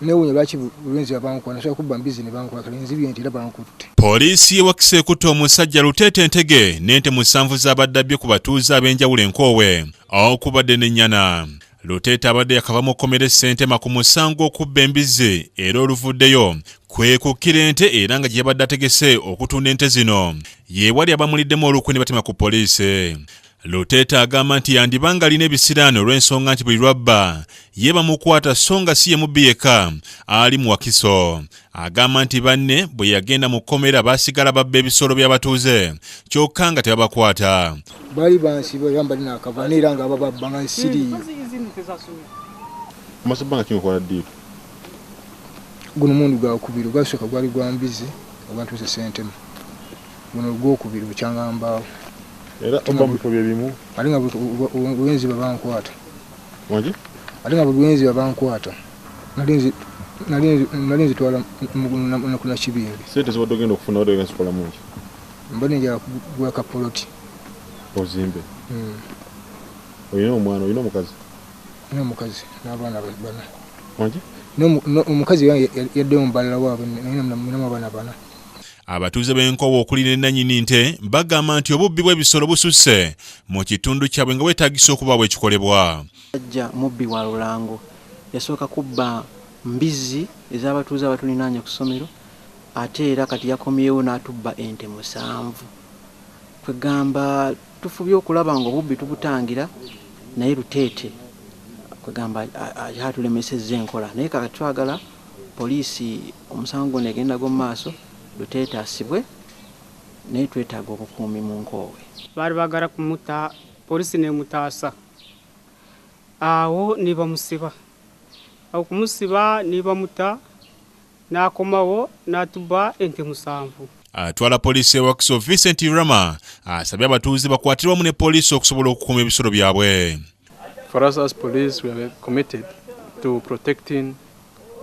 newunya lwaki bulwenzi abankuwa nasobola kubba mbizi ne bankuwa kale enzibye nti era bankutte. Poliisi ewakise ekutte omusajja Luteete Ntege n'ente 7 z'abaddabbye ku batuuze ab'enjawulo enkoowe okubadde n'ennyana. Luteete abadde yakava mu kkomera ssente ku musango okubba embizi era oluvuddeyo kwekukkira ente era nga gye yabadde ategese okutunda ente zino yeewali abamuliddemu olukwe ne batema ku poliisi. Luteete agamba nti yandibanga alina ebisiraano olw'ensonga nti buli lwabba ye bamukwata so nga si ye mubbi yekka ali mu Wakiso. Agamba nti banne bwe yagenda mu kkomera baasigala babba ebisolo by'abatuuze kyokka nga tebabakwata. Bali bansiba yambali n'akava era nga bababba nga nsiriiyo. Masabanga kinkola ddiitu. Guno mundu gwakubiri gwasooka gwali gwa mbizi abantu ssentemu. Guno gwokubiri bukyangambaawo. Era oba mu bifo byebimu alinga bulwenzi babankwata. Wangi? Alinga bulwenzi babankwata. Nalinzi twala na kibingi. Sente zibadde ogenda okufuna wadde ogenda zikola mungi. Mbadde nja kugula kapoloti. Ozimbe. Oyina omwana, oyina omukazi? Oyina omukazi n'abaana bana. Wangi? Omukazi yaddeyo mubalala waabwe nina abaana bana. Abatuuze b'enkowo okuli ne nannyini nte bagamba nti obubbi bw'ebisolo bususse mu kitundu kyabwe nga weetaagisa okubaawo ekikolebwa. Ajja mubbi wa Lulango yasooka kubba mbizi ez'abatuuze abatulinaanye ku ssomero ate era kati yakomyewo n'atubba ente 7. Kwegamba tufubye okulaba nga obubbi tubutangira naye Luteete kwegamba atulemesezza enkola naye kati twagala poliisi omusango negenda go maaso Luteete asibwe naye twetaaga obukuumi mu nkoowe. Baali baagala kumuta poliisi n'emutaasa awo ne bamusiba awo kumusiba ne bamuta n'akomawo n'atubba ente 7. Atwala poliisi e Wakiso Vincent Rama asabye abatuuze bakwatirwamu ne poliisi okusobola okukuuma ebisolo byabwe. For us as police, we are committed to protecting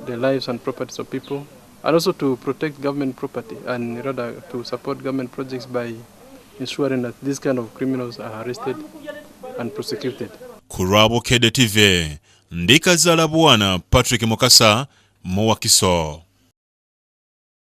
the lives and properties of people and also to protect government property and rather to support government projects by ensuring that these kind of criminals are arrested and prosecuted. Kurabo Kede TV, Ndika Zala Bwana Patrick Mukasa, mu Wakiso.